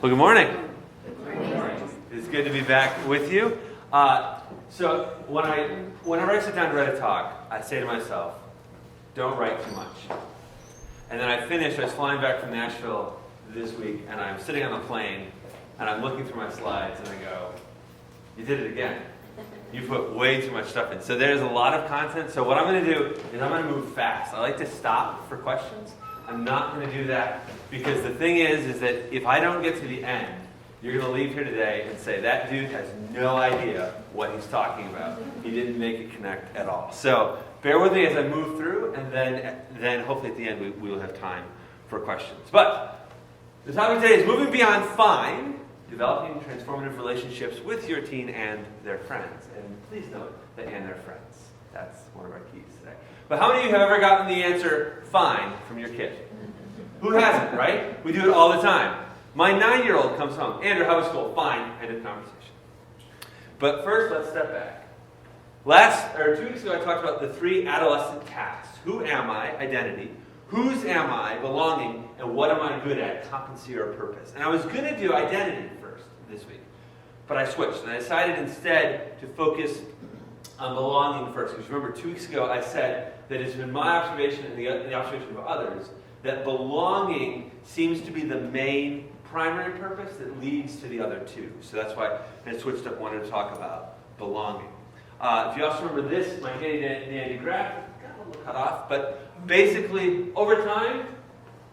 Well, good morning. Good morning. It's good to be back with you. So whenever I sit down to write a talk, I say to myself, don't write too much. And then I was flying back from Nashville this week, and I'm sitting on the plane, and I'm looking through my slides, and I go, you did it again. You put way too much stuff in. So there's a lot of content. So what I'm going to do is I'm going to move fast. I like to stop for questions. I'm not going to do that because the thing is that if I don't get to the end, you're going to leave here today and say, that dude has no idea what he's talking about. He didn't make it connect at all. So bear with me as I move through, and then hopefully at the end we will have time for questions. But the topic today is moving beyond fine, developing transformative relationships with your teen and their friends. And please note that and their friends. That's one of our keys today. But how many of you have ever gotten the answer fine from your kid? Who hasn't, right? We do it all the time. My 9-year-old comes home. Andrew, how was school? Fine. End of conversation. But first, let's step back. 2 weeks ago, I talked about the 3 adolescent tasks. Who am I? Identity. Whose am I? Belonging. And what am I good at? Competency or purpose. And I was going to do identity first this week. But I switched. And I decided instead to focus on belonging first. Because remember, 2 weeks ago, I said that it's been my observation and the observation of others that belonging seems to be the main primary purpose that leads to the other two. So that's why I switched up, wanted to talk about belonging. If you also remember this, my handy-dandy graph, got a little cut off, but basically, over time,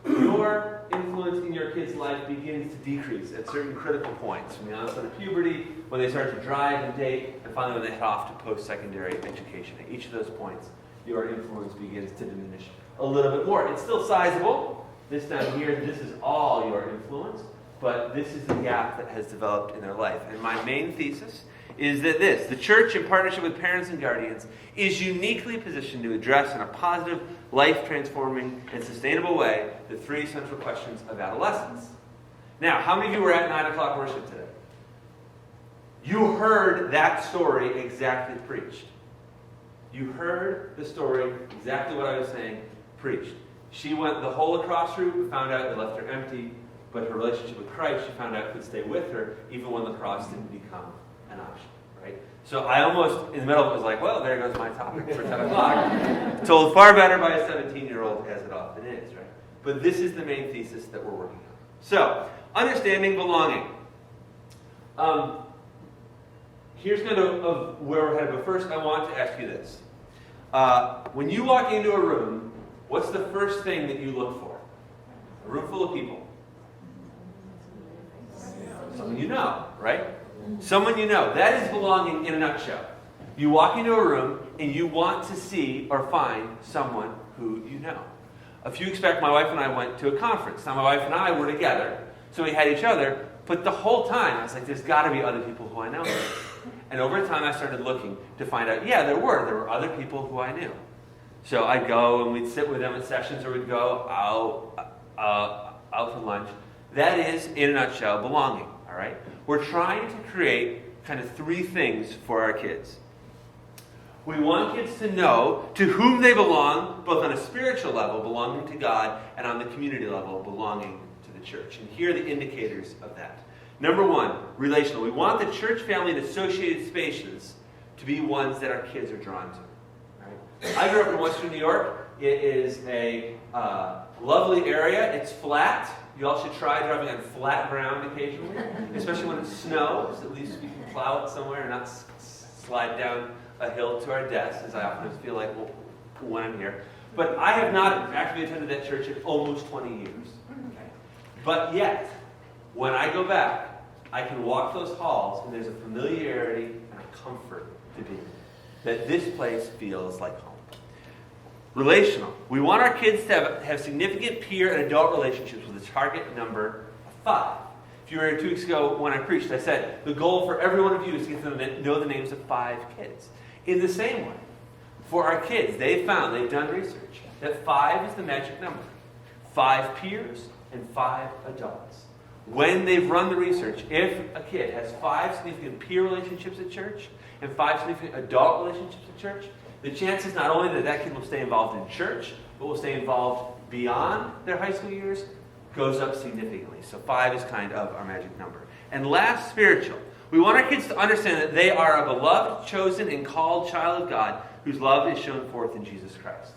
your influence in your kid's life begins to decrease at certain critical points. From the onset of puberty, when they start to drive and date, and finally when they head off to post-secondary education. At each of those points, your influence begins to diminish a little bit more. It's still sizable. This down here, this is all your influence, but this is the gap that has developed in their life. And my main thesis is that the church, in partnership with parents and guardians, is uniquely positioned to address in a positive, life-transforming, and sustainable way the 3 central questions of adolescence. Now, how many of you were at 9 o'clock worship today? You heard that story exactly preached. You heard the story, exactly what I was saying, preached. She went the whole lacrosse route, found out they left her empty, but her relationship with Christ, she found out could stay with her, even when lacrosse didn't become an option, right? So I almost, in the middle of it, was like, well, there goes my topic for 10 o'clock. Told far better by a 17-year-old, as it often is, right? But this is the main thesis that we're working on. So, understanding belonging. Here's kind of where we're headed, but first I want to ask you this. When you walk into a room, what's the first thing that you look for? A room full of people. Someone you know, right? Someone you know. That is belonging in a nutshell. You walk into a room and you want to see or find someone who you know. A few weeks back, my wife and I went to a conference. Now, my wife and I were together, so we had each other, but the whole time I was like, there's got to be other people who I know. And over time, I started looking to find out, there were other people who I knew. So I'd go and we'd sit with them at sessions, or we'd go out for lunch. That is, in a nutshell, belonging. All right? We're trying to create kind of 3 things for our kids. We want kids to know to whom they belong, both on a spiritual level, belonging to God, and on the community level, belonging to the church. And here are the indicators of that. Number 1, relational. We want the church family and associated spaces to be ones that our kids are drawn to. Right? I grew up in Western New York. It is a lovely area. It's flat. You all should try driving on flat ground occasionally, especially when it snows. At least we can plow it somewhere and not slide down a hill to our deaths, as I often feel like when I'm here. But I have not actually attended that church in almost 20 years. Okay? But yet, when I go back, I can walk those halls, and there's a familiarity and a comfort to be that this place feels like home. Relational. We want our kids to have significant peer and adult relationships with a target number of 5. If you were here 2 weeks ago when I preached, I said the goal for every one of you is to get to know the names of 5 kids. In the same way, for our kids, they've done research, that 5 is the magic number. 5 peers and 5 adults. When they've run the research, if a kid has 5 significant peer relationships at church and 5 significant adult relationships at church, the chances not only that kid will stay involved in church, but will stay involved beyond their high school years, goes up significantly. So 5 is kind of our magic number. And last, spiritual. We want our kids to understand that they are a beloved, chosen, and called child of God whose love is shown forth in Jesus Christ.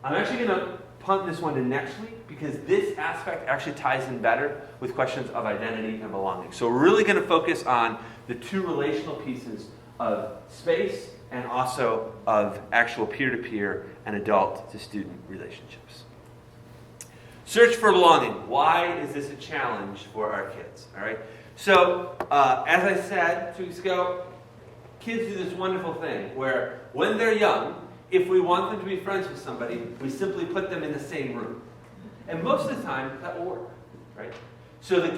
I'm actually going to punt this one to next week because this aspect actually ties in better with questions of identity and belonging. So we're really going to focus on the 2 relational pieces of space and also of actual peer-to-peer and adult-to-student relationships. Search for belonging. Why is this a challenge for our kids? All right. So, as I said 2 weeks ago, kids do this wonderful thing where when they're young, if we want them to be friends with somebody, we simply put them in the same room. And most of the time, that will work, right? So the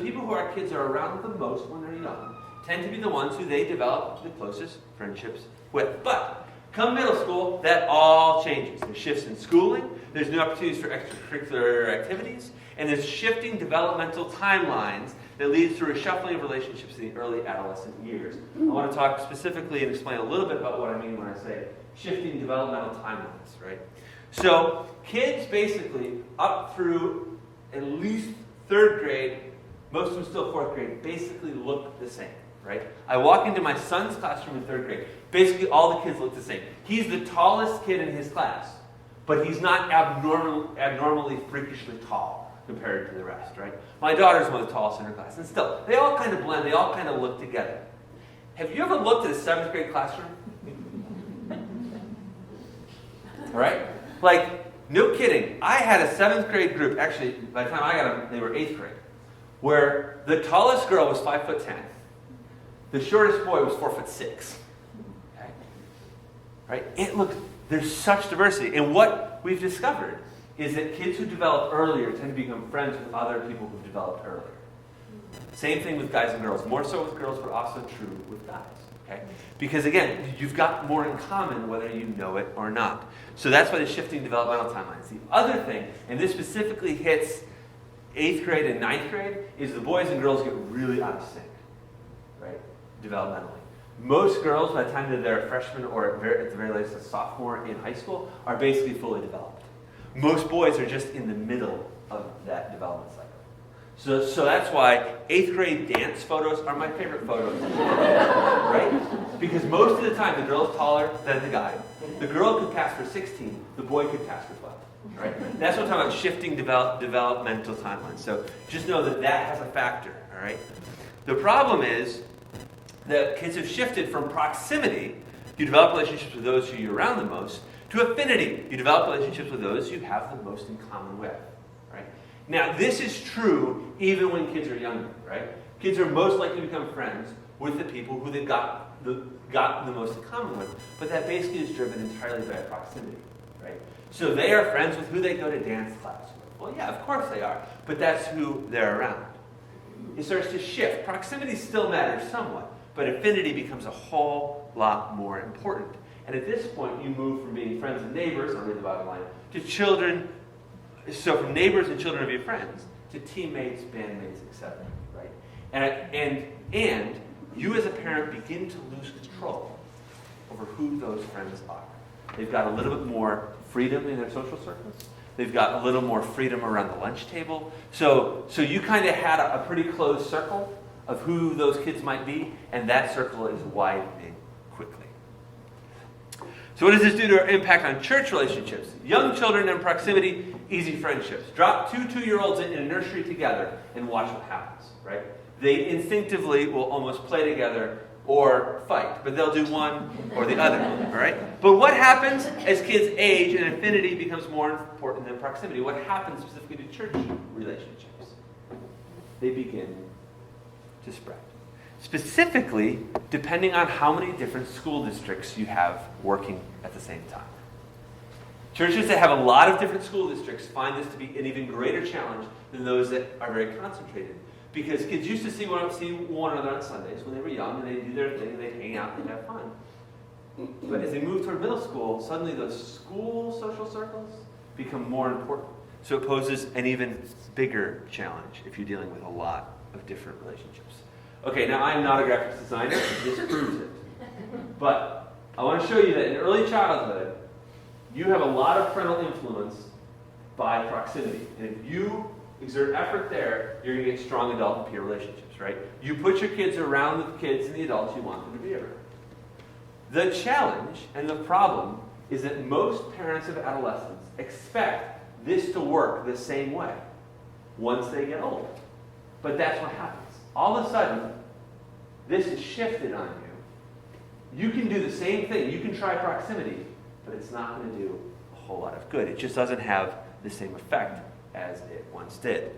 people who our kids are around the most when they're young tend to be the ones who they develop the closest friendships with. But come middle school, that all changes. There's shifts in schooling, there's new opportunities for extracurricular activities, and there's shifting developmental timelines that leads to reshuffling of relationships in the early adolescent years. I want to talk specifically and explain a little bit about what I mean when I say shifting developmental timelines, right? So kids basically up through at least 3rd grade, most of them still 4th grade, basically look the same, right? I walk into my son's classroom in 3rd grade. Basically all the kids look the same. He's the tallest kid in his class, but he's not abnormally freakishly tall compared to the rest, right? My daughter's one of the tallest in her class. And still, they all kind of blend. They all kind of look together. Have you ever looked at a 7th grade classroom? All right? Like, no kidding. I had a 7th grade group, actually, by the time I got them, they were 8th grade, where the tallest girl was 5'10". The shortest boy was 4'6". Okay? Right? There's such diversity. And what we've discovered is that kids who develop earlier tend to become friends with other people who've developed earlier. Same thing with guys and girls. More so with girls, but also true with guys. Okay? Because again, you've got more in common whether you know it or not. So that's why the shifting developmental timelines. The other thing, and this specifically hits 8th grade and 9th grade, is the boys and girls get really out of sync, right? Developmentally. Most girls, by the time that they're a freshman or at the very latest a sophomore in high school, are basically fully developed. Most boys are just in the middle of that development cycle. So that's why 8th grade dance photos are my favorite photos. Right? Because most of the time the girl is taller than the guy. The girl could pass for 16, the boy could pass for 12. Right? That's what I'm talking about, shifting developmental timelines. So just know that that has a factor. All right? The problem is that kids have shifted from proximity, you develop relationships with those who you're around the most, to affinity. You develop relationships with those you have the most in common with. Right? Now, this is true even when kids are younger. Right? Kids are most likely to become friends with the people who they've got the most in common with, but that basically is driven entirely by proximity. Right? So they are friends with who they go to dance class with. Well, yeah, of course they are, but that's who they're around. It starts to shift. Proximity still matters somewhat, but affinity becomes a whole lot more important. And at this point, you move from being friends and neighbors, I'll read the bottom line, to children, so from neighbors and children of your friends, to teammates, bandmates, etc. Right? And you as a parent begin to lose control over who those friends are. They've got a little bit more freedom in their social circles. They've got a little more freedom around the lunch table. So you kind of had a pretty closed circle of who those kids might be, and that circle is widening quickly. So what does this do to our impact on church relationships? Young children and proximity, easy friendships. Drop 2 2-year-olds in a nursery together and watch what happens, right? They instinctively will almost play together or fight, but they'll do one or the other, all right? But what happens as kids age and affinity becomes more important than proximity? What happens specifically to church relationships? They begin to spread. Specifically, depending on how many different school districts you have working at the same time. Churches that have a lot of different school districts find this to be an even greater challenge than those that are very concentrated. Because kids used to see one another on Sundays when they were young, and they'd do their thing, and they'd hang out, and they'd have fun. But as they move toward middle school, suddenly those school social circles become more important. So it poses an even bigger challenge if you're dealing with a lot of different relationships. Okay, now I'm not a graphics designer, this proves it. But I want to show you that in early childhood, you have a lot of parental influence by proximity. And if you exert effort there, you're going to get strong adult and peer relationships, right? You put your kids around the kids and the adults you want them to be around. The challenge and the problem is that most parents of adolescents expect this to work the same way once they get older. But that's what happens. All of a sudden, this is shifted on you. You can do the same thing. You can try proximity, but it's not going to do a whole lot of good. It just doesn't have the same effect as it once did.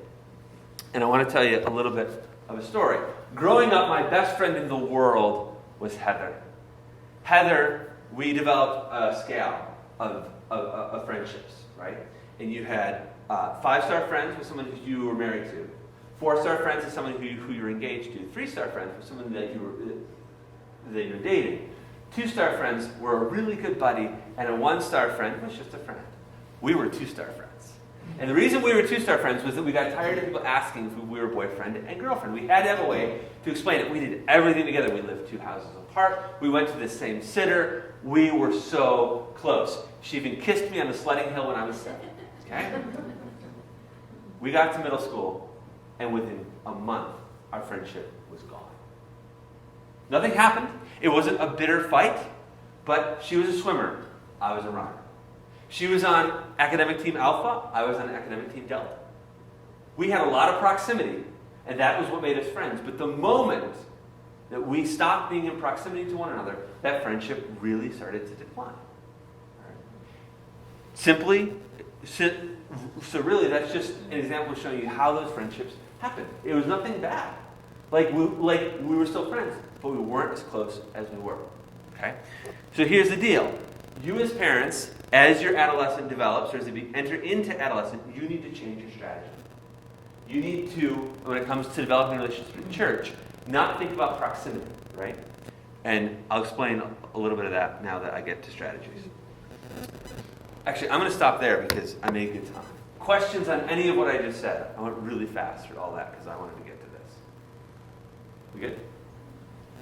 And I want to tell you a little bit of a story. Growing up, my best friend in the world was Heather. Heather, we developed a scale of friendships, right? And you had 5-star friends with someone who you were married to. 4-star friends with someone who you were engaged to. 3-star friends with someone that you were dating. 2-star friends were a really good buddy, and a 1-star friend was just a friend. We were 2-star friends. And the reason we were 2-star friends was that we got tired of people asking if we were boyfriend and girlfriend. We had to have a way to explain it. We did everything together. We lived 2 houses apart. We went to the same sitter. We were so close. She even kissed me on the sledding hill when I was 7. Okay? We got to middle school, and within a month, our friendship was gone. Nothing happened. It wasn't a bitter fight, but she was a swimmer. I was a runner. She was on academic team Alpha. I was on academic team Delta. We had a lot of proximity, and that was what made us friends. But the moment that we stopped being in proximity to one another, that friendship really started to decline. Simply, so really that's just an example of showing you how those friendships happen. It was nothing bad. Like we were still friends, but we weren't as close as we were. Okay? So here's the deal. You as parents, as your adolescent develops, or as they enter into adolescence, you need to change your strategy. You need to, when it comes to developing relationships with the church, not think about proximity, right? And I'll explain a little bit of that now that I get to strategies. Actually, I'm going to stop there because I made good time. Questions on any of what I just said? I went really fast through all that because I wanted to get to this. We good?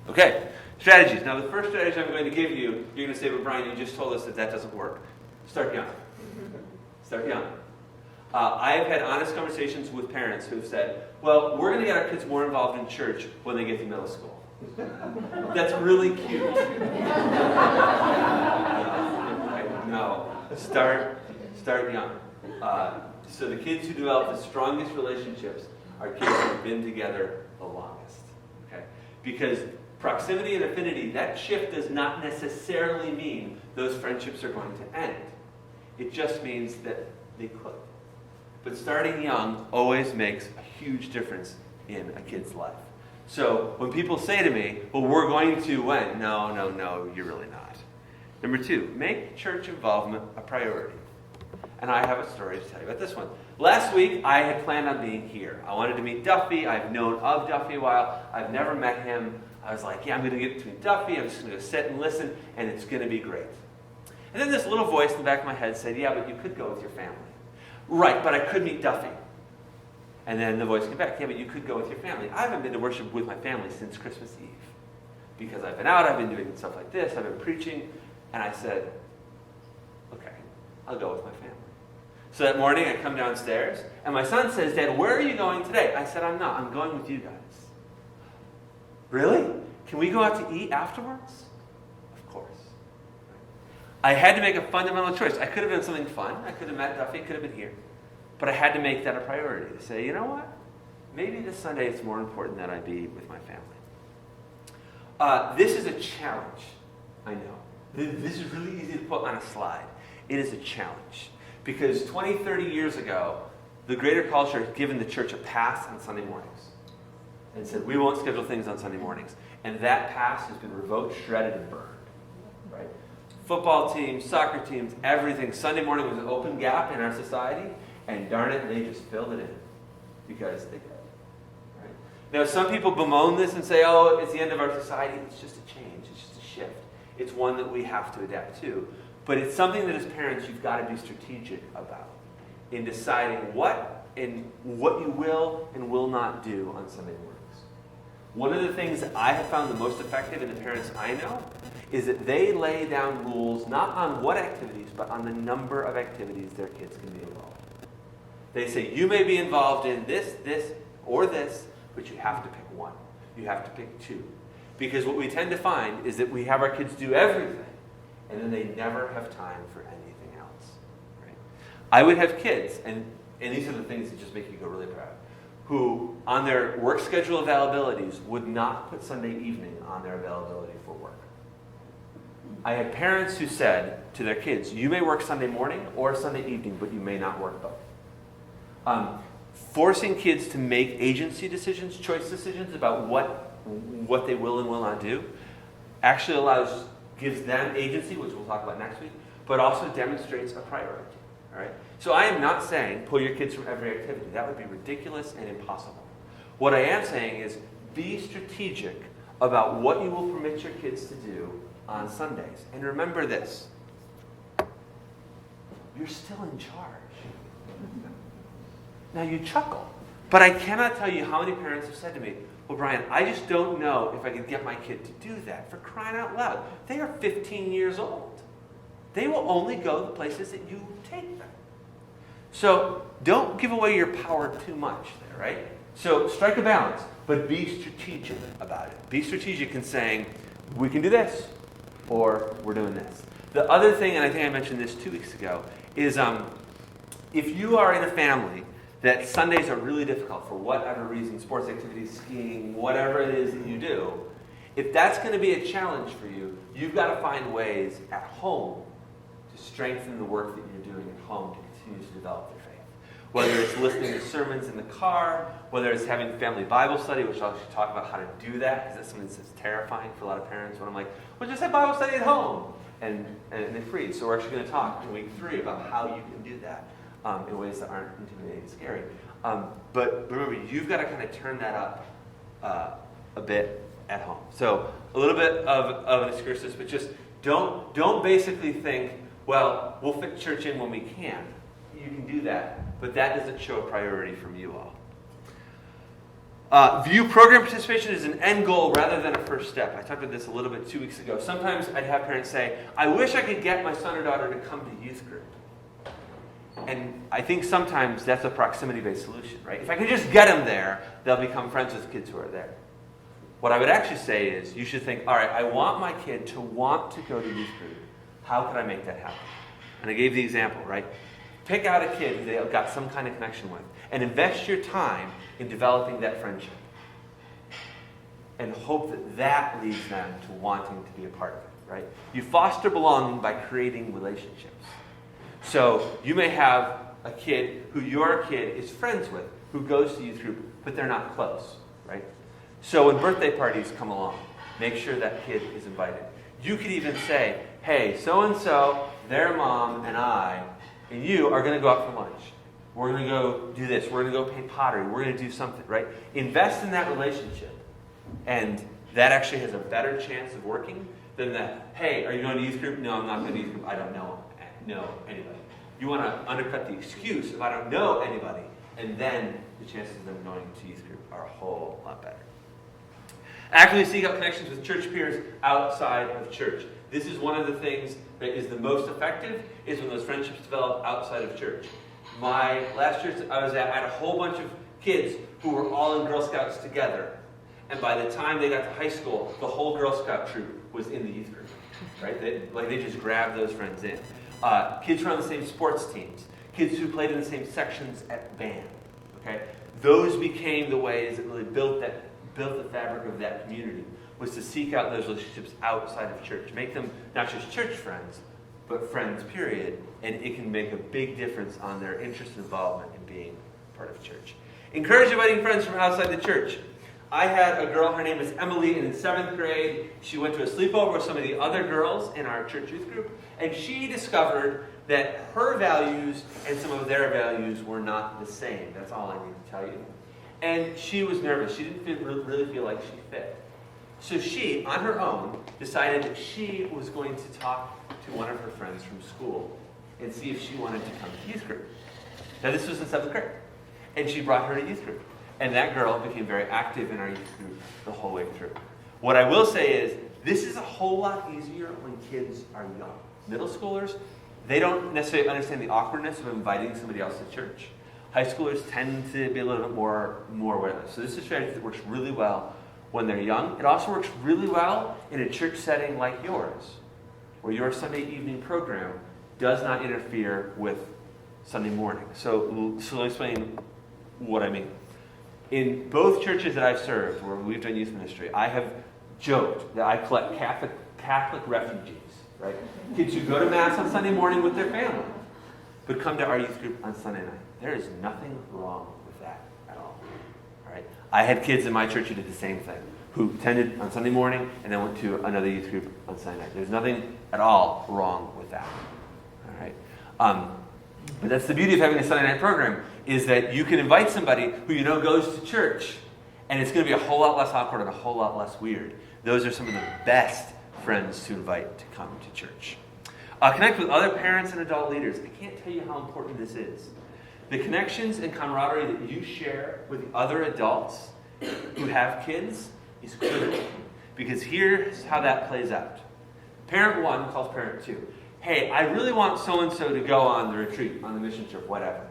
Okay, strategies. Now, the first strategy I'm going to give you, you're going to say, but Brian, you just told us that doesn't work. Start young. Start young. I have had honest conversations with parents who have said, well, we're going to get our kids more involved in church when they get to middle school. That's really cute. No. Start young. So the kids who develop the strongest relationships are kids who have been together the longest. Okay? Because proximity and affinity, that shift does not necessarily mean those friendships are going to end. It just means that they could. But starting young always makes a huge difference in a kid's life. So when people say to me, well, we're going to when? No, you're really not. Number 2, make church involvement a priority. And I have a story to tell you about this one. Last week, I had planned on being here. I wanted to meet Duffy. I've known of Duffy a while. I've never met him. I was like, yeah, I'm going to get between Duffy. I'm just going to go sit and listen, and it's going to be great. And then this little voice in the back of my head said, yeah, but you could go with your family. Right, but I could meet Duffy. And then the voice came back, yeah, but you could go with your family. I haven't been to worship with my family since Christmas Eve. Because I've been out, I've been doing stuff like this, I've been preaching. And I said, okay, I'll go with my family. So that morning I come downstairs, and my son says, Dad, where are you going today? I said, I'm not. I'm going with you guys. Really? Can we go out to eat afterwards? Of course. I had to make a fundamental choice. I could have done something fun. I could have met Duffy, could have been here. But I had to make that a priority to say, you know what? Maybe this Sunday it's more important that I be with my family. This is a challenge, I know. This is really easy to put on a slide. It is a challenge. Because 20, 30 years ago, the greater culture had given the church a pass on Sunday mornings. And said, we won't schedule things on Sunday mornings. And that pass has been revoked, shredded, and burned. Right? Football teams, soccer teams, everything. Sunday morning was an open gap in our society. And darn it, they just filled it in. Because they could. Right? Now, some people bemoan this and say, oh, it's the end of our society. It's just a change. It's just a shift. It's one that we have to adapt to. But it's something that as parents you've got to be strategic about in deciding what you will and will not do on Sunday mornings. One of the things that I have found the most effective in the parents I know is that they lay down rules not on what activities, but on the number of activities their kids can be involved. They say, you may be involved in this, or this, but you have to pick one. You have to pick two. Because what we tend to find is that we have our kids do everything, and then they never have time for anything else. Right? I would have kids, and these are the things that just make you go really proud, who on their work schedule availabilities would not put Sunday evening on their availability for work. I had parents who said to their kids, you may work Sunday morning or Sunday evening, but you may not work both. Forcing kids to make agency decisions, choice decisions about what they will and will not do, actually gives them agency, which we'll talk about next week, but also demonstrates a priority. All right? So I am not saying pull your kids from every activity. That would be ridiculous and impossible. What I am saying is be strategic about what you will permit your kids to do on Sundays. And remember this, you're still in charge. Now you chuckle, but I cannot tell you how many parents have said to me, well, Brian, I just don't know if I could get my kid to do that. For crying out loud. They are 15 years old. They will only go the places that you take them. So don't give away your power too much there, right? So strike a balance, but be strategic about it. Be strategic in saying, we can do this, or we're doing this. The other thing, and I think I mentioned this 2 weeks ago, is if you are in a family that Sundays are really difficult for whatever reason, sports activities, skiing, whatever it is that you do, if that's going to be a challenge for you, you've got to find ways at home to strengthen the work that you're doing at home to continue to develop your faith. Whether it's listening to sermons in the car, whether it's having family Bible study, which I'll actually talk about how to do that, because that's something that's terrifying for a lot of parents when I'm like, well, just have Bible study at home. And they freeze. So we're actually going to talk in week 3 about how you can do that. In ways that aren't intimidating and scary. But remember, you've got to kind of turn that up a bit at home. So a little bit of an excursus, but just don't basically think, well, we'll fit church in when we can. You can do that, but that doesn't show a priority from you all. View program participation as an end goal rather than a first step. I talked about this a little bit 2 weeks ago. Sometimes I'd have parents say, I wish I could get my son or daughter to come to youth group. And I think sometimes that's a proximity-based solution, right? If I can just get them there, they'll become friends with kids who are there. What I would actually say is you should think, all right, I want my kid to want to go to youth group. How could I make that happen? And I gave the example, right? Pick out a kid who they've got some kind of connection with and invest your time in developing that friendship. And hope that leads them to wanting to be a part of it, right? You foster belonging by creating relationships. So you may have a kid who your kid is friends with, who goes to youth group, but they're not close, right? So when birthday parties come along, make sure that kid is invited. You could even say, hey, so-and-so, their mom, and I, and you are going to go out for lunch. We're going to go do this. We're going to go paint pottery. We're going to do something, right? Invest in that relationship. And that actually has a better chance of working than that, hey, are you going to youth group? No, I'm not going to youth group. I don't know anybody. You want to undercut the excuse if I don't know anybody, and then the chances of them going to youth group are a whole lot better. Actively seek out connections with church peers outside of church. This is one of the things that is the most effective, is when those friendships develop outside of church. My last church I was at, I had a whole bunch of kids who were all in Girl Scouts together. And by the time they got to high school, the whole Girl Scout troop was in the youth group. Right? They just grabbed those friends in. Kids who were on the same sports teams. Kids who played in the same sections at band. Okay? Those became the ways that really built the fabric of that community, was to seek out those relationships outside of church. Make them not just church friends, but friends, period. And it can make a big difference on their interest and involvement in being part of church. Encourage inviting friends from outside the church. I had a girl, her name is Emily, and in 7th grade, she went to a sleepover with some of the other girls in our church youth group, and she discovered that her values and some of their values were not the same. That's all I need to tell you. And she was nervous. She didn't really feel like she fit. So she, on her own, decided that she was going to talk to one of her friends from school and see if she wanted to come to youth group. Now, this was in 7th grade. And she brought her to youth group. And that girl became very active in our youth group the whole way through. What I will say is, this is a whole lot easier when kids are young. Middle schoolers, they don't necessarily understand the awkwardness of inviting somebody else to church. High schoolers tend to be a little bit more aware of this. So this is a strategy that works really well when they're young. It also works really well in a church setting like yours, where your Sunday evening program does not interfere with Sunday morning. So let me explain what I mean. In both churches that I've served, where we've done youth ministry, I have joked that I collect Catholic refugees, right? Kids who go to Mass on Sunday morning with their family, but come to our youth group on Sunday night. There is nothing wrong with that at all. All right? I had kids in my church who did the same thing, who attended on Sunday morning and then went to another youth group on Sunday night. There's nothing at all wrong with that. All right? But that's the beauty of having a Sunday night program, is that you can invite somebody who you know goes to church, and it's going to be a whole lot less awkward and a whole lot less weird. Those are some of the best friends to invite to come to church. Connect with other parents and adult leaders. I can't tell you how important this is. The connections and camaraderie that you share with the other adults who have kids is critical. Because here's how that plays out. Parent 1 calls parent 2. Hey, I really want so-and-so to go on the retreat, on the mission trip, whatever.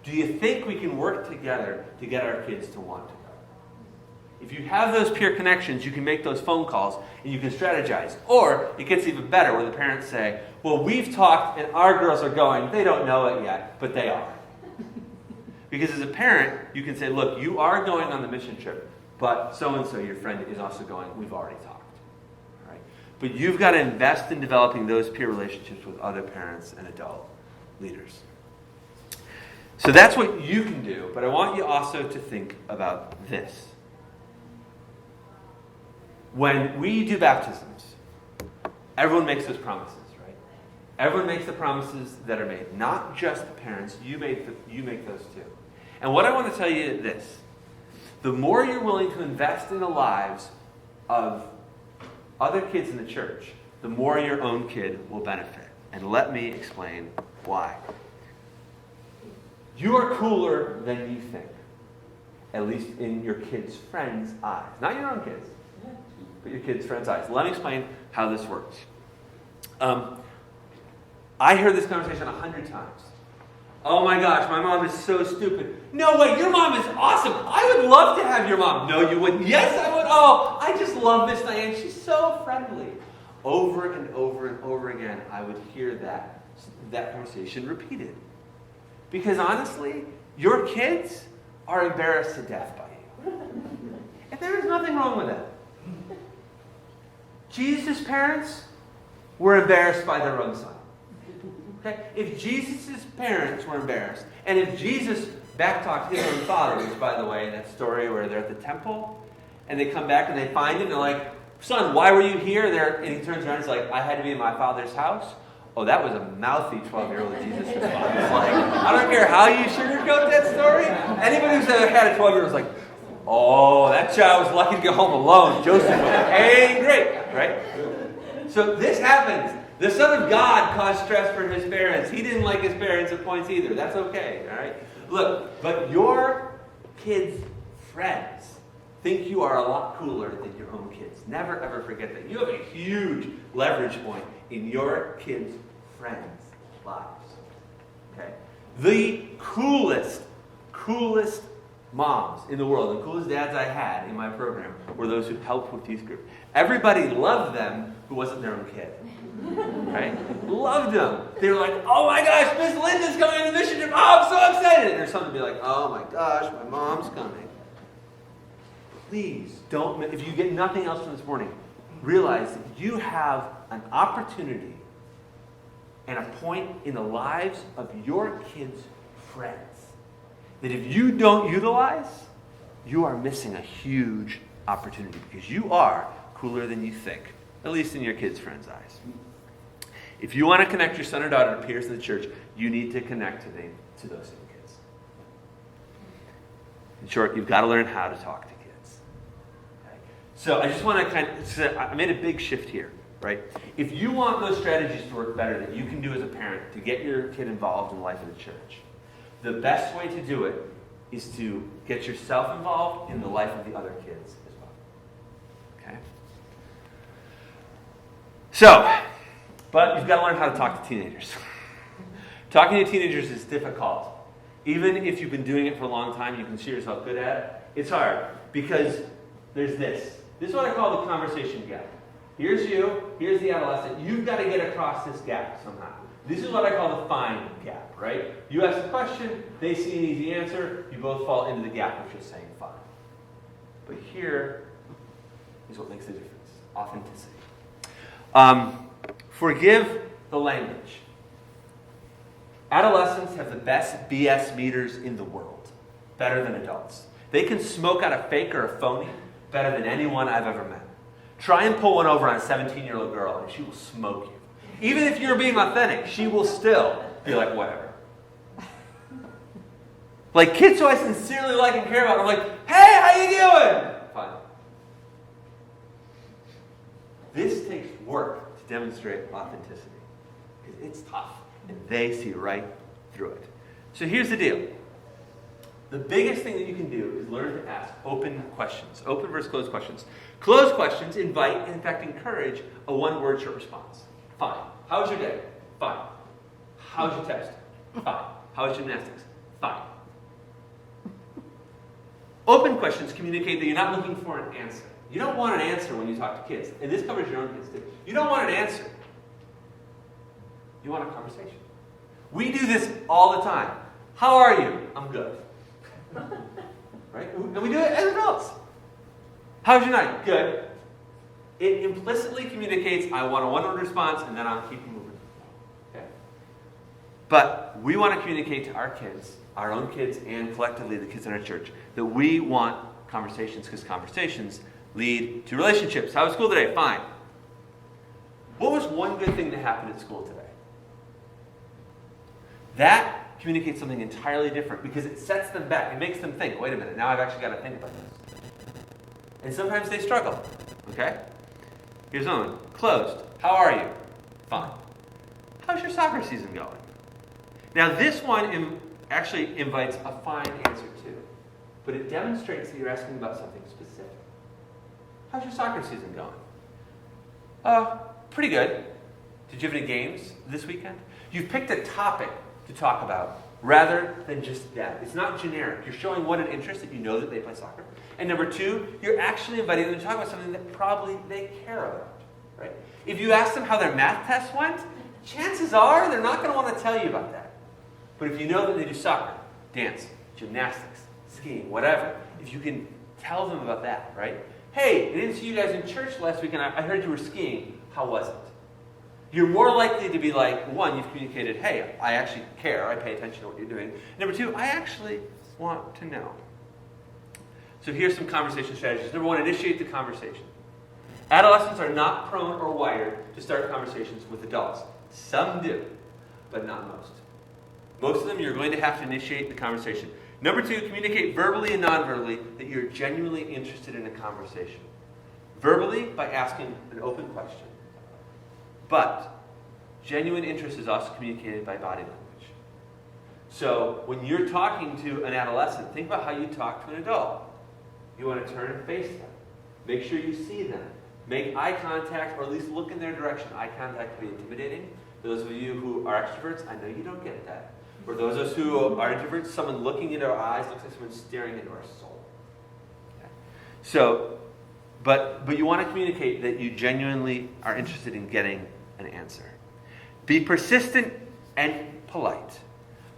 Do you think we can work together to get our kids to want to go? If you have those peer connections, you can make those phone calls and you can strategize. Or it gets even better where the parents say, well, we've talked and our girls are going. They don't know it yet, but they are. Because as a parent, you can say, look, you are going on the mission trip, but so-and-so, your friend, is also going. We've already talked. All right? But you've got to invest in developing those peer relationships with other parents and adult leaders. So that's what you can do, but I want you also to think about this. When we do baptisms, everyone makes those promises, right? Everyone makes the promises that are made, not just the parents. You make those too. And what I want to tell you is this. The more you're willing to invest in the lives of other kids in the church, the more your own kid will benefit. And let me explain why. You are cooler than you think, at least in your kids' friends' eyes. Not your own kids, but your kids' friends' eyes. Let me explain how this works. I heard this conversation 100 times. Oh my gosh, my mom is so stupid. No way, your mom is awesome. I would love to have your mom. No, you wouldn't. Yes, I would. Oh, I just love Miss Diane. She's so friendly. Over and over and over again, I would hear that conversation repeated. Because honestly, your kids are embarrassed to death by you. And there is nothing wrong with that. Jesus' parents were embarrassed by their own son. Okay? If Jesus' parents were embarrassed, and if Jesus backtalked his own father, which, by the way, in that story where they're at the temple, and they come back and they find him, they're like, son, why were you here? And he turns around and he's like, I had to be in my father's house. Oh, that was a mouthy 12-year-old Jesus response. Like, I don't care how you sugarcoat that story. Anybody who's ever had a 12-year-old is like, oh, that child was lucky to get home alone. Joseph was angry, right? So this happens. The Son of God caused stress for his parents. He didn't like his parents at points either. That's okay, all right? Look, but your kids' friends think you are a lot cooler than your own kids. Never, ever forget that. You have a huge leverage point in your kids' friends' lives. Okay? The coolest moms in the world, the coolest dads I had in my program were those who helped with youth group. Everybody loved them who wasn't their own kid. Right? Loved them. They were like, oh my gosh, Miss Linda's coming on the mission trip. Oh, I'm so excited. And there's someone to be like, oh my gosh, my mom's coming. Please don't, if you get nothing else from this morning, realize that you have an opportunity and a point in the lives of your kids' friends that if you don't utilize, you are missing a huge opportunity because you are cooler than you think, at least in your kids' friends' eyes. If you want to connect your son or daughter to peers in the church, you need to connect to those same kids. In short, you've got to learn how to talk to kids. Okay? So I just want to I made a big shift here, right? If you want those strategies to work better that you can do as a parent to get your kid involved in the life of the church, the best way to do it is to get yourself involved in the life of the other kids as well. Okay? So, but you've got to learn how to talk to teenagers. Talking to teenagers is difficult Even if you've been doing it for a long time, you consider yourself good at it, it's hard because there's this. This is what I call the conversation gap. Here's you, here's the adolescent. You've got to get across this gap somehow. This is what I call the fine gap, right? You ask a question, they see an easy answer, you both fall into the gap of just saying fine. But here is what makes the difference. Authenticity. Forgive the language. Adolescents have the best BS meters in the world. Better than adults. They can smoke out a fake or a phony better than anyone I've ever met. Try and pull one over on a 17-year-old girl and she will smoke you. Even if you're being authentic, she will still be like, whatever. Like kids who I sincerely like and care about, I'm like, hey, how you doing? Fine. This takes work to demonstrate authenticity. Because it's tough. And they see right through it. So here's the deal. The biggest thing that you can do is learn to ask open questions. Open versus closed questions. Closed questions invite and in fact encourage a one-word short response. Fine. How was your day? Fine. How was your test? Fine. How was gymnastics? Fine. Open questions communicate that you're not looking for an answer. You don't want an answer when you talk to kids. And this covers your own kids too. You don't want an answer. You want a conversation. We do this all the time. How are you? I'm good. Right? And we do it as adults. How's your night? Good. It implicitly communicates, I want a one-word response, and then I'll keep moving. Okay? But we want to communicate to our kids, our own kids, and collectively the kids in our church, that we want conversations, because conversations lead to relationships. How was school today? Fine. What was one good thing that happened at school today? That communicates something entirely different because it sets them back. It makes them think, wait a minute, now I've actually got to think about this. And sometimes they struggle. Okay? Here's another one. Closed. How are you? Fine. How's your soccer season going? Now this one actually invites a fine answer too. But it demonstrates that you're asking about something specific. How's your soccer season going? Pretty good. Did you have any games this weekend? You've picked a topic to talk about rather than just that. It's not generic. You're showing one an interest that you know that they play soccer. And number two, you're actually inviting them to talk about something that probably they care about. Right? If you ask them how their math test went, chances are they're not going to want to tell you about that. But if you know that they do soccer, dance, gymnastics, skiing, whatever, if you can tell them about that, right? Hey, I didn't see you guys in church last week and I heard you were skiing. How was it? You're more likely to be like, one, you've communicated, hey, I actually care, I pay attention to what you're doing. Number two, I actually want to know. So here's some conversation strategies. Number one, initiate the conversation. Adolescents are not prone or wired to start conversations with adults. Some do, but not most. Most of them, you're going to have to initiate the conversation. Number two, communicate verbally and non-verbally that you're genuinely interested in a conversation. Verbally, by asking an open question. But genuine interest is also communicated by body language. So when you're talking to an adolescent, think about how you talk to an adult. You want to turn and face them. Make sure you see them. Make eye contact, or at least look in their direction. Eye contact can be intimidating. Those of you who are extroverts, I know you don't get that. For those of us who are introverts, someone looking into our eyes looks like someone staring into our soul. Okay. So, but you want to communicate that you genuinely are interested in getting an answer. Be persistent and polite.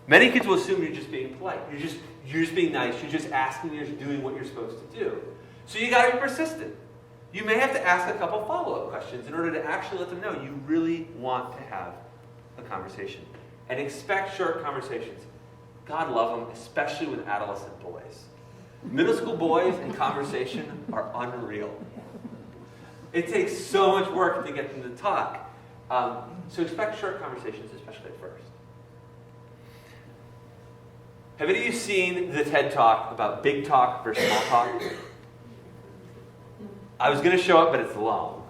Many kids will assume you're just being polite. You're just being nice. You're just asking. You're just doing what you're supposed to do. So you got to be persistent. You may have to ask a couple follow-up questions in order to actually let them know you really want to have a conversation. And expect short conversations. God love them, especially with adolescent boys. Middle school boys and conversation are unreal. It takes so much work to get them to talk. So expect short conversations, especially at first. Have any of you seen the TED Talk about big talk versus small talk? I was going to show it, but it's long.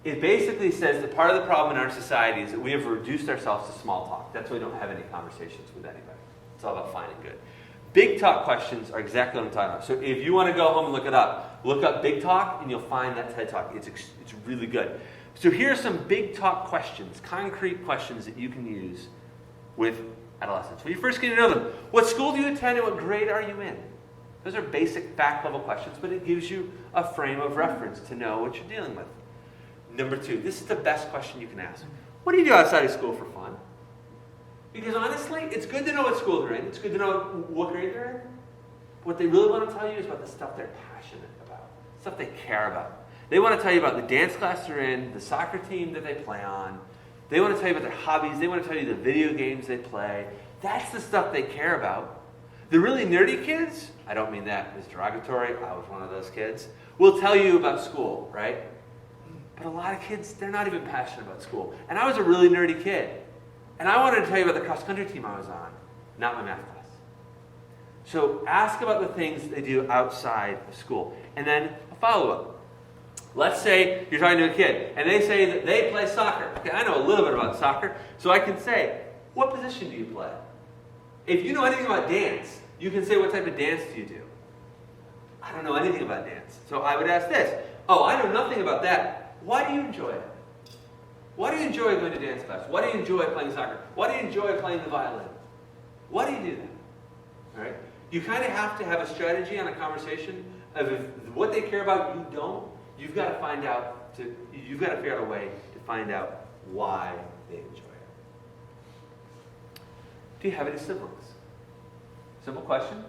It basically says that part of the problem in our society is that we have reduced ourselves to small talk. That's why we don't have any conversations with anybody. It's all about fine and good. Big talk questions are exactly what I'm talking about. So if you want to go home and look it up, look up big talk and you'll find that TED Talk. It's really good. So here are some big talk questions, concrete questions that you can use with adolescents. When you first get to know them, what school do you attend and what grade are you in? Those are basic fact level questions, but it gives you a frame of reference to know what you're dealing with. Number 2, this is the best question you can ask. What do you do outside of school for fun? Because honestly, it's good to know what school they're in. It's good to know what grade they're in. What they really want to tell you is about the stuff they're passionate about, stuff they care about. They want to tell you about the dance class they're in, the soccer team that they play on. They want to tell you about their hobbies. They want to tell you the video games they play. That's the stuff they care about. The really nerdy kids, I don't mean that as derogatory, I was one of those kids, will tell you about school, right? But a lot of kids, they're not even passionate about school. And I was a really nerdy kid. And I wanted to tell you about the cross-country team I was on, not my math class. So ask about the things they do outside of school. And then a follow-up. Let's say you're talking to a kid, and they say that they play soccer. Okay, I know a little bit about soccer, so I can say, what position do you play? If you know anything about dance, you can say, what type of dance do you do? I don't know anything about dance. So I would ask this. Oh, I know nothing about that. Why do you enjoy it? Why do you enjoy going to dance class? Why do you enjoy playing soccer? Why do you enjoy playing the violin? Why do you do that? All right? You kind of have to have a strategy on a conversation of if what they care about you don't, you've got to figure out a way to find out why they enjoy it. Do you have any siblings? Simple question.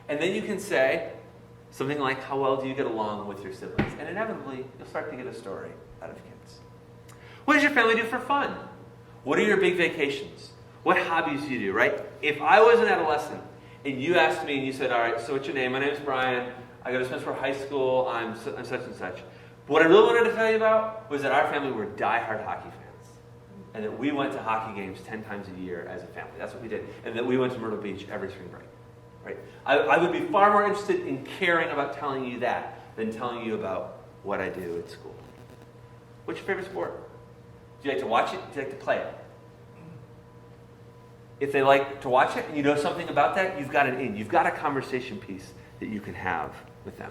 And then you can say something like, how well do you get along with your siblings? And inevitably, you'll start to get a story out of kids. What does your family do for fun? What are your big vacations? What hobbies do you do, right? If I was an adolescent and you asked me and you said, all right, so what's your name? My name's Brian. I go to Spencer High School. I'm such and such. What I really wanted to tell you about was that our family were diehard hockey fans. And that we went to hockey games 10 times a year as a family. That's what we did. And that we went to Myrtle Beach every spring break. Right? I would be far more interested in caring about telling you that than telling you about what I do at school. What's your favorite sport? Do you like to watch it? Do you like to play it? If they like to watch it and you know something about that, you've got an in. You've got a conversation piece that you can have with them.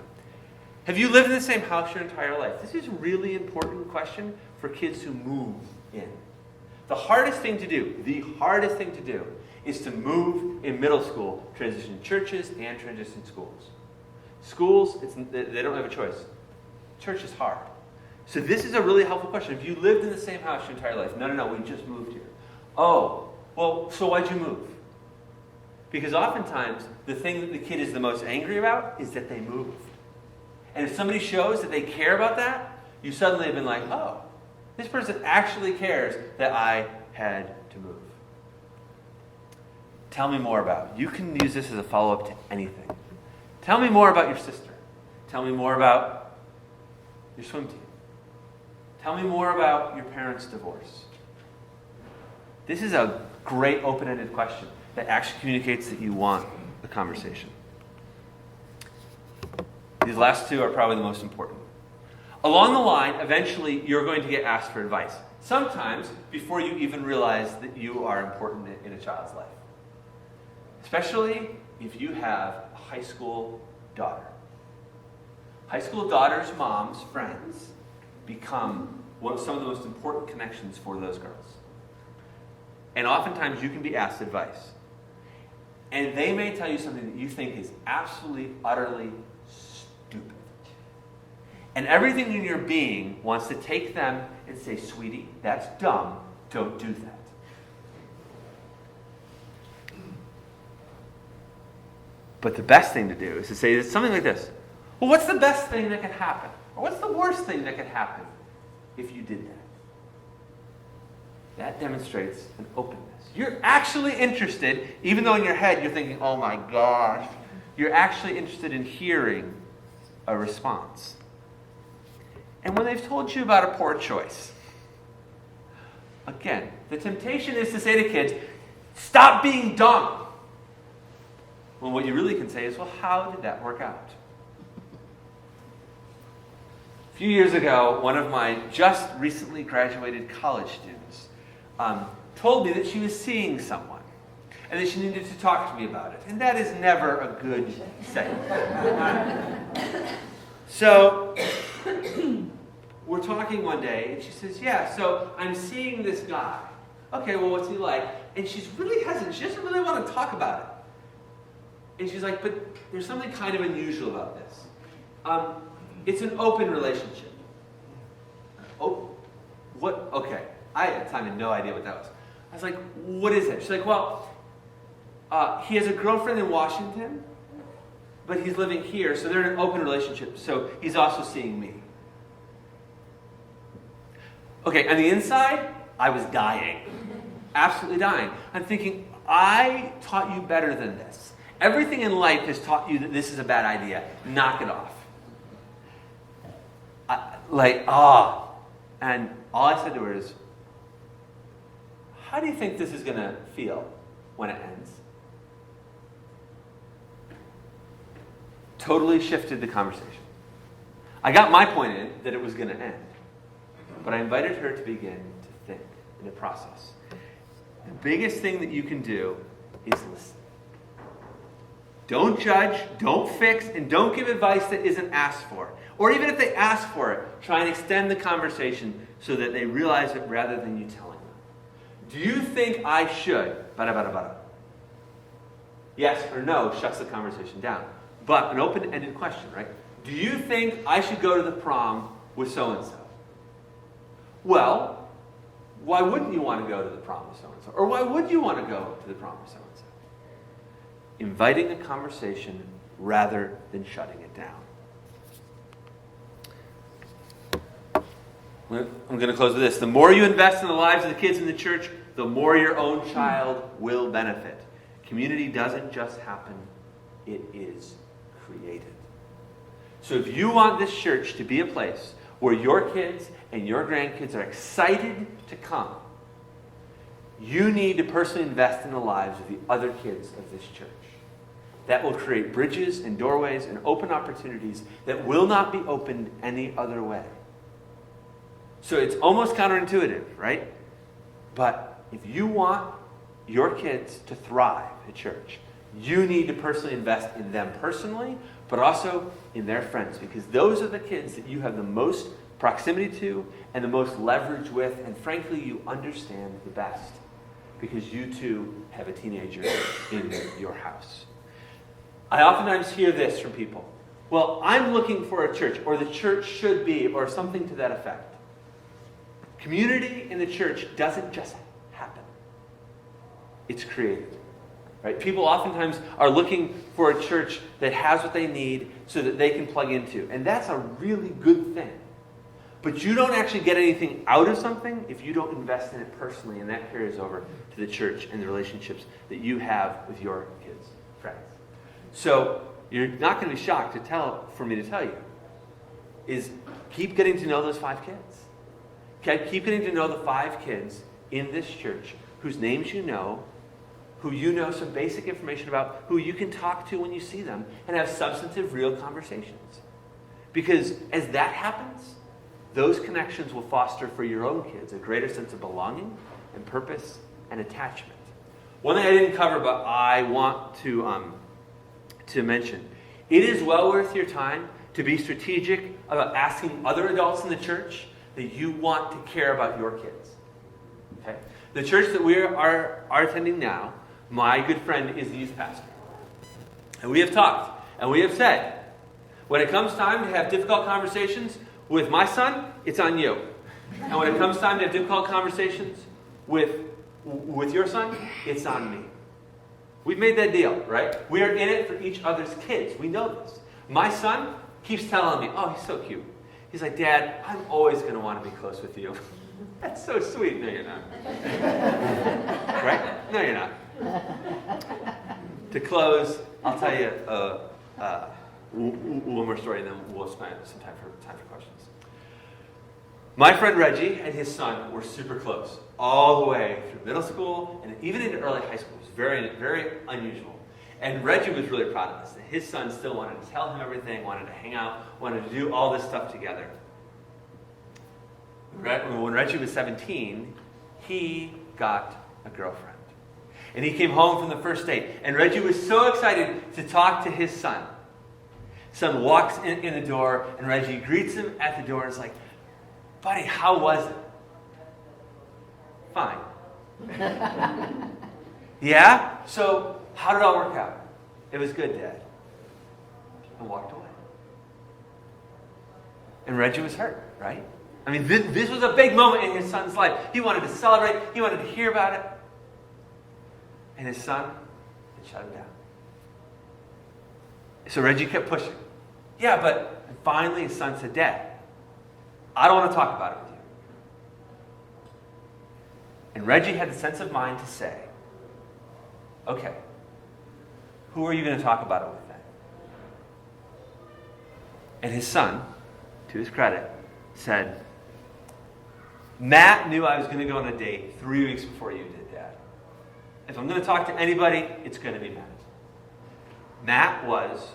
Have you lived in the same house your entire life? This is a really important question for kids who move in. The hardest thing to do is to move in middle school, transition churches and transition schools. Schools, they don't have a choice. Church is hard. So this is a really helpful question. If you lived in the same house your entire life, no, we just moved here. Oh, well, so why'd you move? Because oftentimes, the thing that the kid is the most angry about is that they moved. And if somebody shows that they care about that, you suddenly have been like, oh, this person actually cares that I had to move. Tell me more about it. You can use this as a follow-up to anything. Tell me more about your sister. Tell me more about your swim team. Tell me more about your parents' divorce. This is a great open-ended question that actually communicates that you want the conversation. These last two are probably the most important. Along the line, eventually, you're going to get asked for advice. Sometimes before you even realize that you are important in a child's life. Especially if you have a high school daughter. High school daughters' moms, friends, become some of the most important connections for those girls. And oftentimes you can be asked advice. And they may tell you something that you think is absolutely, utterly stupid. And everything in your being wants to take them and say, sweetie, that's dumb, don't do that. But the best thing to do is to say something like this. Well, what's the best thing that could happen? Or what's the worst thing that could happen if you did that? That demonstrates an openness. You're actually interested, even though in your head you're thinking, oh my gosh, you're actually interested in hearing a response. And when they've told you about a poor choice, again, the temptation is to say to kids, stop being dumb. Well, what you really can say is, well, how did that work out? A few years ago, one of my just recently graduated college students told me that she was seeing someone and that she needed to talk to me about it. And that is never a good setting. So we're talking one day, and she says, yeah, so I'm seeing this guy. Okay, well, what's he like? And she's really hesitant. She doesn't really want to talk about it. And she's like, but there's something kind of unusual about this. It's an open relationship. Oh, what? Okay. I at the time had no idea what that was. I was like, what is it? She's like, well, he has a girlfriend in Washington, but he's living here, so they're in an open relationship. So he's also seeing me. Okay, on the inside, I was dying. Absolutely dying. I'm thinking, I taught you better than this. Everything in life has taught you that this is a bad idea. Knock it off. And all I said to her is, how do you think this is going to feel when it ends? Totally shifted the conversation. I got my point in that it was going to end. But I invited her to begin to think and to process. The biggest thing that you can do is listen. Don't judge, don't fix, and don't give advice that isn't asked for. Or even if they ask for it, try and extend the conversation so that they realize it rather than you telling them. Do you think I should? Bada, bada, bada. Yes or no shuts the conversation down. But an open-ended question, right? Do you think I should go to the prom with so-and-so? Well, why wouldn't you want to go to the prom with so-and-so? Or why would you want to go to the prom with so-and-so? Inviting a conversation rather than shutting it down. I'm going to close with this. The more you invest in the lives of the kids in the church, the more your own child will benefit. Community doesn't just happen, it is created. So if you want this church to be a place where your kids and your grandkids are excited to come, you need to personally invest in the lives of the other kids of this church. That will create bridges and doorways and open opportunities that will not be opened any other way. So it's almost counterintuitive, right? But if you want your kids to thrive at church, you need to personally invest in them personally, but also in their friends, because those are the kids that you have the most proximity to and the most leverage with, and frankly, you understand the best, because you too have a teenager in your house. I oftentimes hear this from people. Well, I'm looking for a church, or the church should be, or something to that effect. Community in the church doesn't just happen. It's created. Right? People oftentimes are looking for a church that has what they need so that they can plug into. And that's a really good thing. But you don't actually get anything out of something if you don't invest in it personally, and that carries over to the church and the relationships that you have with your kids' friends. So you're not going to be shocked for me to tell you, is keep getting to know those 5 kids. Okay? Keep getting to know the 5 kids in this church whose names you know, who you know some basic information about, who you can talk to when you see them, and have substantive, real conversations. Because as that happens, those connections will foster for your own kids a greater sense of belonging and purpose and attachment. One thing I didn't cover, but I want to mention, it is well worth your time to be strategic about asking other adults in the church that you want to care about your kids. Okay? The church that we are attending now, my good friend is the youth pastor. And we have talked, and we have said, when it comes time to have difficult conversations with my son, it's on you. And when it comes time to have difficult conversations with your son, it's on me. We've made that deal, right? We are in it for each other's kids. We know this. My son keeps telling me, oh, he's so cute. He's like, Dad, I'm always going to want to be close with you. That's so sweet. No, you're not. Right? No, you're not. To close, I'll tell you one more story, and then we'll spend some time for questions. My friend Reggie and his son were super close all the way through middle school and even into early high school. It was very, very unusual. And Reggie was really proud of this. His son still wanted to tell him everything, wanted to hang out, wanted to do all this stuff together. When Reggie was 17, he got a girlfriend. And he came home from the first date. And Reggie was so excited to talk to his son. Son walks in the door, and Reggie greets him at the door and is like, buddy, how was it? Fine. Yeah? So, how did it all work out? It was good, Dad. And walked away. And Reggie was hurt, right? I mean, this was a big moment in his son's life. He wanted to celebrate. He wanted to hear about it. And his son had shut him down. So Reggie kept pushing. Yeah, but finally his son said, Dad, I don't want to talk about it with you. And Reggie had the sense of mind to say, okay, who are you going to talk about it with then? And his son, to his credit, said, Matt knew I was going to go on a date 3 weeks before you did, Dad. If I'm going to talk to anybody, it's going to be Matt. Matt was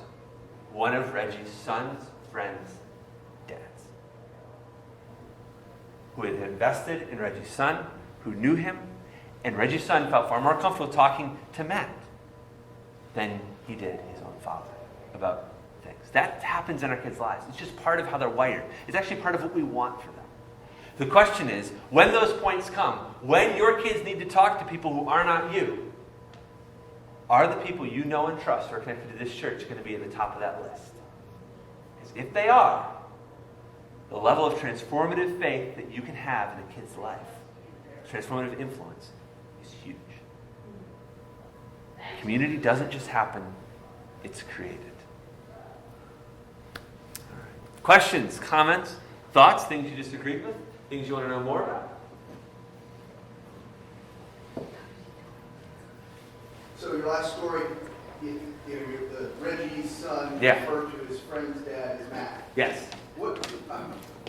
one of Reggie's son's friends' dads, who had invested in Reggie's son, who knew him, and Reggie's son felt far more comfortable talking to Matt than he did his own father about things. That happens in our kids' lives. It's just part of how they're wired. It's actually part of what we want for them. The question is, when those points come, when your kids need to talk to people who are not you, are the people you know and trust who are connected to this church going to be at the top of that list? Because if they are, the level of transformative faith that you can have in a kid's life, transformative influence, is huge. Community doesn't just happen, it's created. All right. Questions, comments, thoughts, things you disagreed with, things you want to know more about? So your last story, the Reggie's son Yeah. referred to his friend's dad as Matt. Yes. What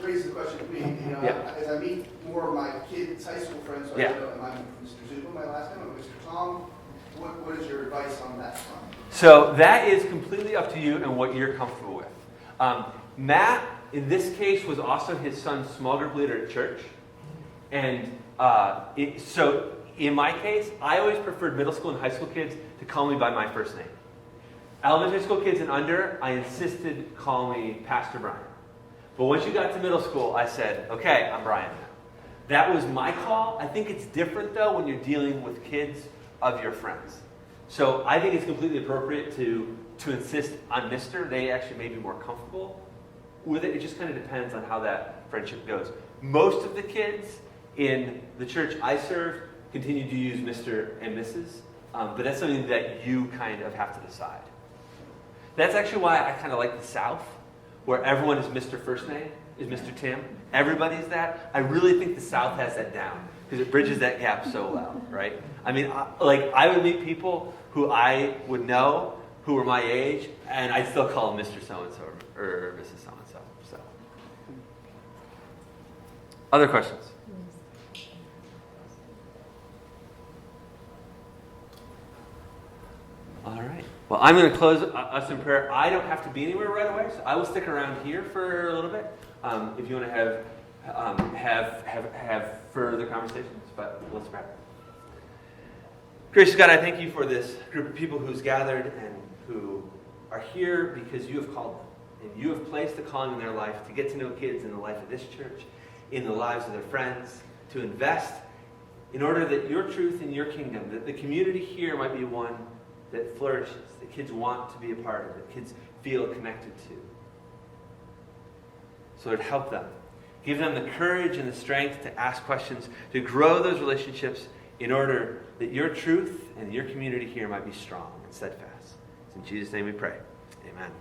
raises the question to me, as I meet more of my kids' high school friends, so I know, am I Mr. Zuba, my last name, or Mr. Tom? What is your advice on that front? So that is completely up to you and what you're comfortable with. Matt, in this case, was also his son's small group leader at church. And so in my case, I always preferred middle school and high school kids to call me by my first name. Elementary school kids and under, I insisted call me Pastor Brian. But once you got to middle school, I said, okay, I'm Brian now. That was my call. I think it's different, though, when you're dealing with kids of your friends. So I think it's completely appropriate to insist on Mr. They actually may be more comfortable with it. It just kind of depends on how that friendship goes. Most of the kids in the church I serve continue to use Mr. and Mrs., but that's something that you kind of have to decide. That's actually why I kind of like the South, where everyone is Mr. First Name, is Mr. Tim. Everybody's that. I really think the South has that down, because it bridges that gap so well, right? I mean, I would meet people who I would know who were my age, and I'd still call them Mr. So-and-so or Mrs. So-and-so. So. Other questions? All right. Well, I'm going to close us in prayer. I don't have to be anywhere right away, so I will stick around here for a little bit if you want to have further conversations. But let's pray. Gracious God, I thank you for this group of people who's gathered and who are here because you have called them. And you have placed a calling in their life to get to know kids in the life of this church, in the lives of their friends, to invest in order that your truth and your kingdom, that the community here might be one that flourishes, that kids want to be a part of, that kids feel connected to. So Lord, help them. Give them the courage and the strength to ask questions, to grow those relationships in order that your truth and your community here might be strong and steadfast. It's in Jesus' name we pray. Amen.